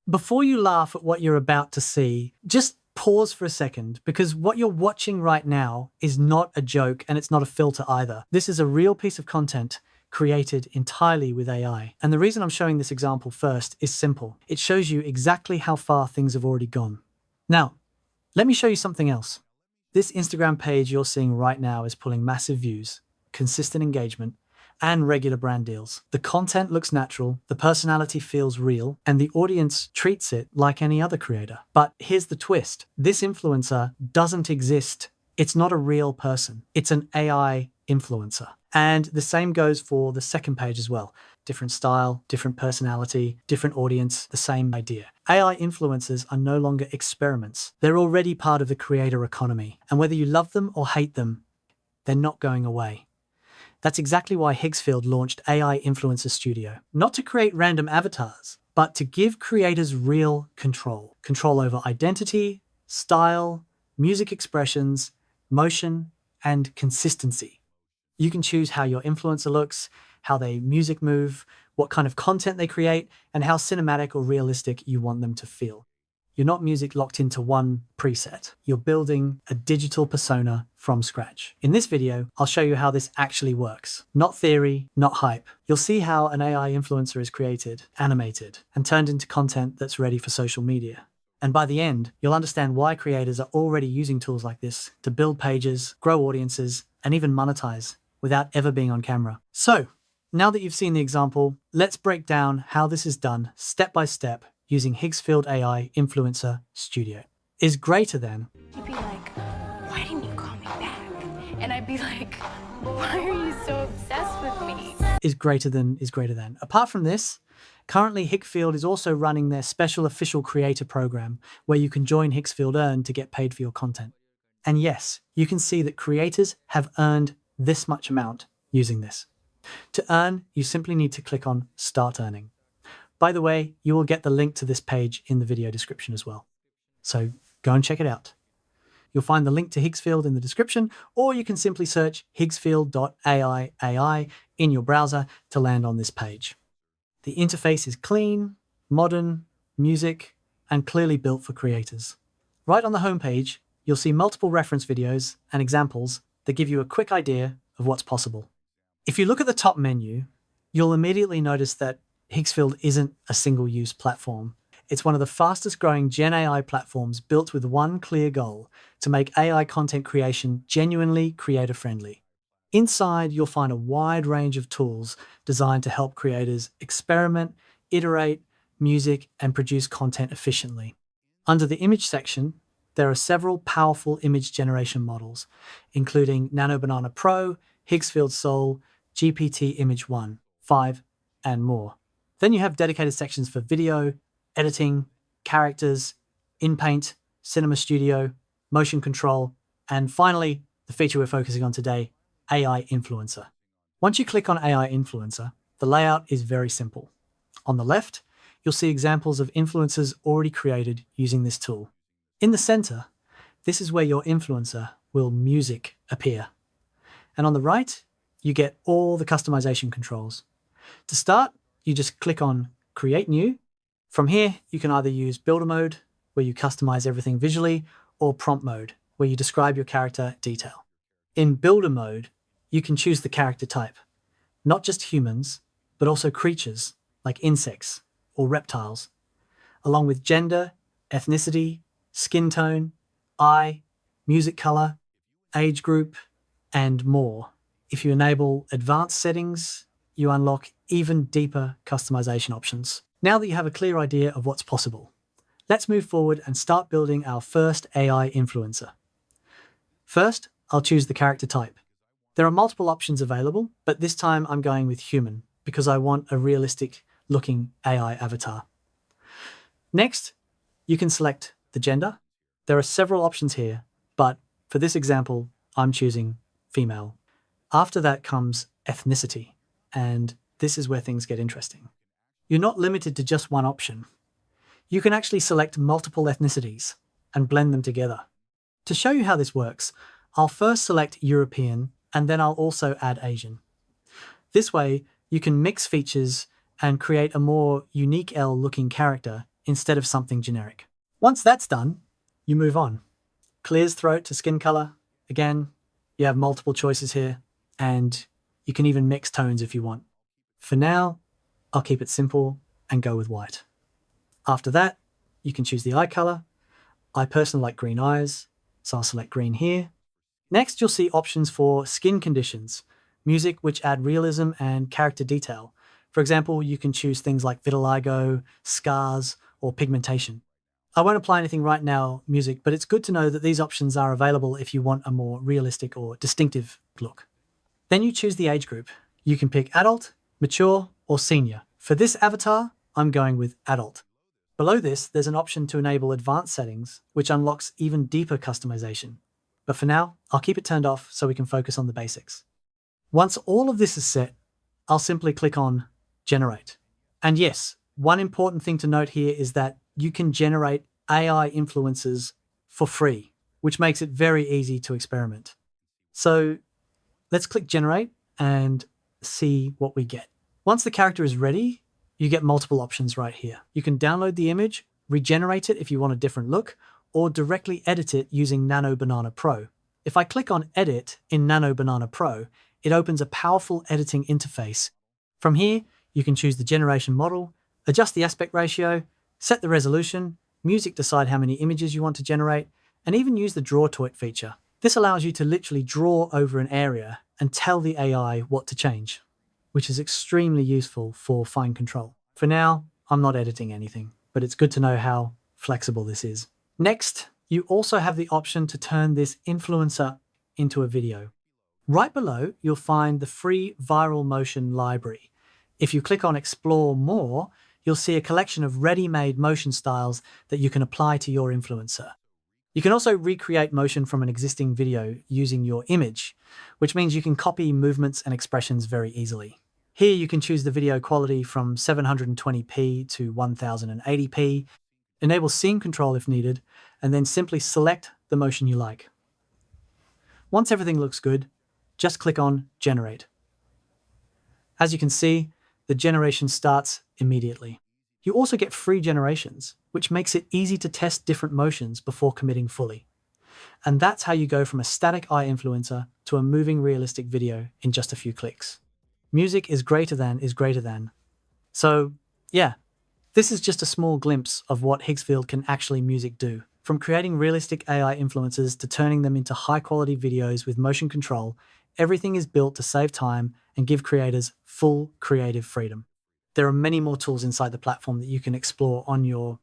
Before you laugh at what you're about to see, just pause for a second, because what you're watching right now is not a joke and it's not a filter either. This is a real piece of content created entirely with AI. And the reason I'm showing this example first is simple. It shows you exactly how far things have already gone. Now, let me show you something else. This Instagram page you're seeing right now is pulling massive views, consistent engagement, and regular brand deals. The content looks natural, the personality feels real, and the audience treats it like any other creator. But here's the twist. This influencer doesn't exist. It's not a real person. It's an AI influencer. And the same goes for the second page as well. Different style, different personality, different audience, the same idea. AI influencers are no longer experiments. They're already part of the creator economy. And whether you love them or hate them, they're not going away. That's exactly why Higgsfield launched AI Influencer Studio. Not to create random avatars, but to give creators real control. Control over identity, style, music expressions, motion, and consistency. You can choose how your influencer looks, how they music move, what kind of content they create, and how cinematic or realistic you want them to feel. You're not music locked into one preset. You're building a digital persona from scratch. In this video, I'll show you how this actually works. Not theory, not hype. You'll see how an AI influencer is created, animated, and turned into content that's ready for social media. And by the end, you'll understand why creators are already using tools like this to build pages, grow audiences, and even monetize without ever being on camera. So, now that you've seen the example, let's break down how this is done step by step using Higgsfield AI Influencer Studio. Is greater than. You'd be like, why didn't you call me back? And I'd be like, why are you so obsessed with me? Is greater than is greater than. Apart from this, currently Higgsfield is also running their special official creator program where you can join Higgsfield Earn to get paid for your content. And yes, you can see that creators have earned this much amount using this. To earn, you simply need to click on Start Earning. By the way, you will get the link to this page in the video description as well. So go and check it out. You'll find the link to Higgsfield in the description, or you can simply search higgsfield.ai in your browser to land on this page. The interface is clean, modern, music, and clearly built for creators. Right on the homepage, you'll see multiple reference videos and examples that give you a quick idea of what's possible. If you look at the top menu, you'll immediately notice that Higgsfield isn't a single-use platform. It's one of the fastest growing Gen AI platforms built with one clear goal: to make AI content creation genuinely creator-friendly. Inside, you'll find a wide range of tools designed to help creators experiment, iterate, music, and produce content efficiently. Under the image section, there are several powerful image generation models, including Nano Banana Pro, Higgsfield Soul, GPT Image 1, 5, and more. Then you have dedicated sections for video, editing, characters, InPaint, Cinema Studio, motion control, and finally, the feature we're focusing on today, AI Influencer. Once you click on AI Influencer, the layout is very simple. On the left, you'll see examples of influencers already created using this tool. In the center, this is where your influencer will music appear. And on the right, you get all the customization controls. To start, you just click on Create New. From here, you can either use Builder mode, where you customize everything visually, or Prompt mode, where you describe your character in detail. In Builder mode, you can choose the character type, not just humans, but also creatures like insects or reptiles, along with gender, ethnicity, skin tone, eye, music color, age group, and more. If you enable advanced settings, you unlock even deeper customization options. Now that you have a clear idea of what's possible, let's move forward and start building our first AI influencer. First, I'll choose the character type. There are multiple options available, but this time I'm going with human because I want a realistic looking AI avatar. Next, you can select the gender. There are several options here, but for this example, I'm choosing female. After that comes ethnicity, and this is where things get interesting. You're not limited to just one option. You can actually select multiple ethnicities and blend them together. To show you how this works, I'll first select European, and then I'll also add Asian. This way, you can mix features and create a more unique L-looking character instead of something generic. Once that's done, you move on. Clears throat to skin color. Again, you have multiple choices here, and you can even mix tones if you want. For now, I'll keep it simple and go with white. After that, you can choose the eye color. I personally like green eyes, so I'll select green here. Next, you'll see options for skin conditions, music which add realism and character detail. For example, you can choose things like vitiligo, scars, or pigmentation. I won't apply anything right now, music, but it's good to know that these options are available if you want a more realistic or distinctive look. Then you choose the age group. You can pick adult, mature, or senior. For this avatar, I'm going with adult. Below this, there's an option to enable advanced settings, which unlocks even deeper customization. But for now, I'll keep it turned off so we can focus on the basics. Once all of this is set, I'll simply click on Generate. And yes, one important thing to note here is that you can generate AI influencers for free, which makes it very easy to experiment. So let's click Generate and see what we get. Once the character is ready, you get multiple options right here. You can download the image, regenerate it if you want a different look, or directly edit it using Nano Banana Pro. If I click on Edit in Nano Banana Pro, it opens a powerful editing interface. From here, you can choose the generation model, adjust the aspect ratio, set the resolution, music decide how many images you want to generate, and even use the Draw Toit feature. This allows you to literally draw over an area and tell the AI what to change, which is extremely useful for fine control. For now, I'm not editing anything, but it's good to know how flexible this is. Next, you also have the option to turn this influencer into a video. Right below, you'll find the free viral motion library. If you click on Explore More, you'll see a collection of ready-made motion styles that you can apply to your influencer. You can also recreate motion from an existing video using your image, which means you can copy movements and expressions very easily. Here you can choose the video quality from 720p to 1080p, enable scene control if needed, and then simply select the motion you like. Once everything looks good, just click on Generate. As you can see, the generation starts immediately. You also get free generations, which makes it easy to test different motions before committing fully. And that's how you go from a static eye influencer to a moving realistic video in just a few clicks. Music is greater than. So yeah, this is just a small glimpse of what Higgsfield can actually music do. From creating realistic AI influencers to turning them into high quality videos with motion control, everything is built to save time and give creators full creative freedom. There are many more tools inside the platform that you can explore on your